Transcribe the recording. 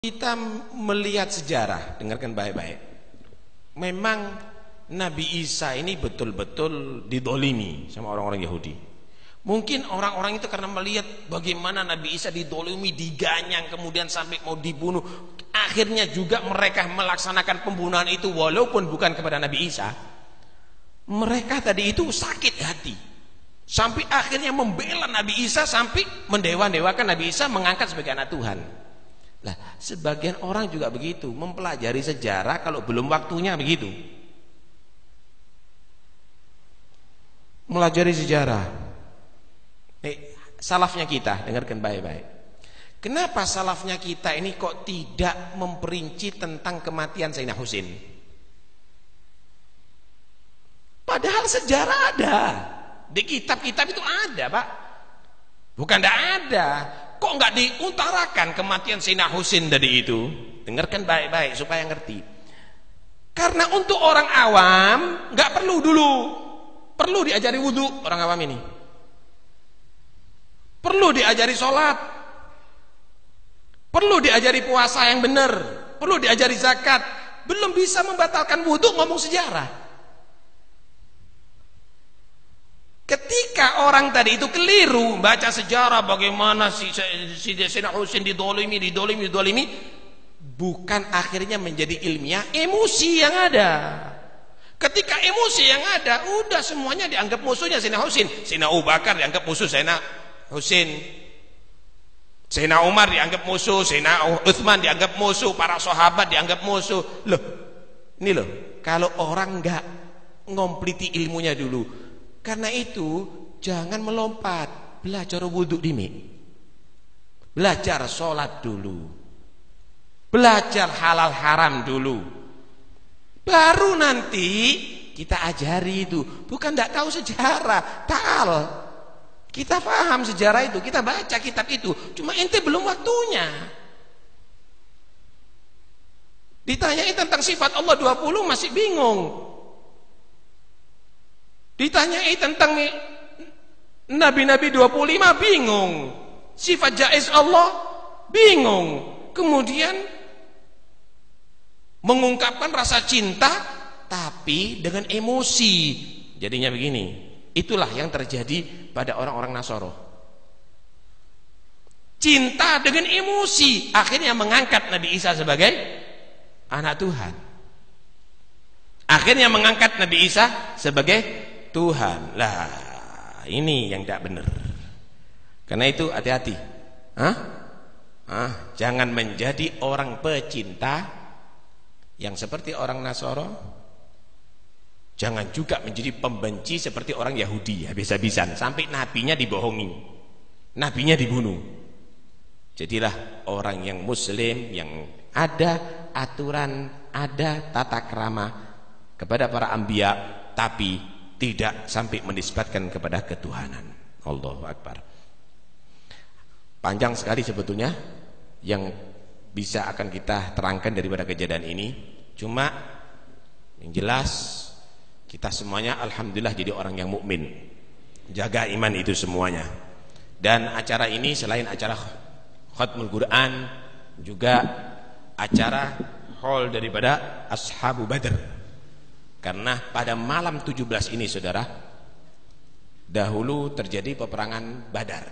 Kita melihat sejarah, dengarkan baik-baik. Memang Nabi Isa ini betul-betul didolimi sama orang-orang Yahudi. Mungkin orang-orang itu karena melihat bagaimana Nabi Isa didolimi, diganyang, kemudian sampai mau dibunuh. Akhirnya juga mereka melaksanakan pembunuhan itu walaupun bukan kepada Nabi Isa. Mereka tadi itu sakit hati. Sampai akhirnya membela Nabi Isa, sampai mendewa-dewakan Nabi Isa, mengangkat sebagai anak Tuhan. Lah, sebagian orang juga begitu, mempelajari sejarah kalau belum waktunya begitu. Melajari sejarah. Salafnya kita, dengarkan baik-baik. Kenapa salafnya kita ini kok tidak memperinci tentang kematian Sayyidina Husain? Padahal sejarah ada. Di kitab-kitab itu ada, Pak. Bukan tidak ada. Kok nggak diutarakan kematian Sayyidina Husain tadi itu? Dengarkan baik-baik supaya ngerti. Karena untuk orang awam nggak perlu dulu, perlu diajari wudhu orang awam ini, perlu diajari sholat, perlu diajari puasa yang benar, perlu diajari zakat. Belum bisa membatalkan wudhu ngomong sejarah. Ketika orang tadi itu keliru baca sejarah bagaimana si Sayyidina Husain didolimi, bukan akhirnya menjadi ilmiah, emosi yang ada. Ketika emosi yang ada, udah semuanya dianggap musuhnya Sayyidina Husain. Sayyidina Abu Bakar dianggap musuh Sayyidina Husain, Sayyidina Umar dianggap musuh, Sayyidina Utsman dianggap musuh, para sahabat dianggap musuh. Loh, ini loh, kalau orang nggak ngompliti ilmunya dulu. Karena itu jangan melompat, belajar wudhu dimi, belajar sholat dulu, belajar halal haram dulu, baru nanti kita ajari itu. Bukan tidak tahu sejarah, ta'al, kita paham sejarah itu, kita baca kitab itu, cuma ente belum waktunya. Ditanyai tentang sifat Allah 20 masih bingung. Ditanyai tentang Nabi-Nabi 25 bingung. Sifat jaiz Allah bingung. Kemudian mengungkapkan rasa cinta tapi dengan emosi. Jadinya begini. Itulah yang terjadi pada orang-orang Nasoro. Cinta dengan emosi akhirnya mengangkat Nabi Isa sebagai anak Tuhan. Akhirnya mengangkat Nabi Isa sebagai Tuhan. Lah, ini yang tidak benar. Karena itu hati-hati. Jangan menjadi orang pecinta yang seperti orang Nasoro. Jangan juga menjadi pembenci seperti orang Yahudi, habis-habisan sampai nabinya dibohongi, nabinya dibunuh. Jadilah orang yang muslim, yang ada aturan, ada tata krama kepada para anbiya, tapi tidak sampai menisbatkan kepada ketuhanan. Allahu Akbar. Panjang sekali sebetulnya yang bisa akan kita terangkan daripada kejadian ini. Cuma yang jelas kita semuanya alhamdulillah jadi orang yang mukmin. Jaga iman itu semuanya. Dan acara ini selain acara Khatmul Quran juga acara haul daripada Ashabu Badr. Karena pada malam 17 ini saudara, dahulu terjadi peperangan Badar.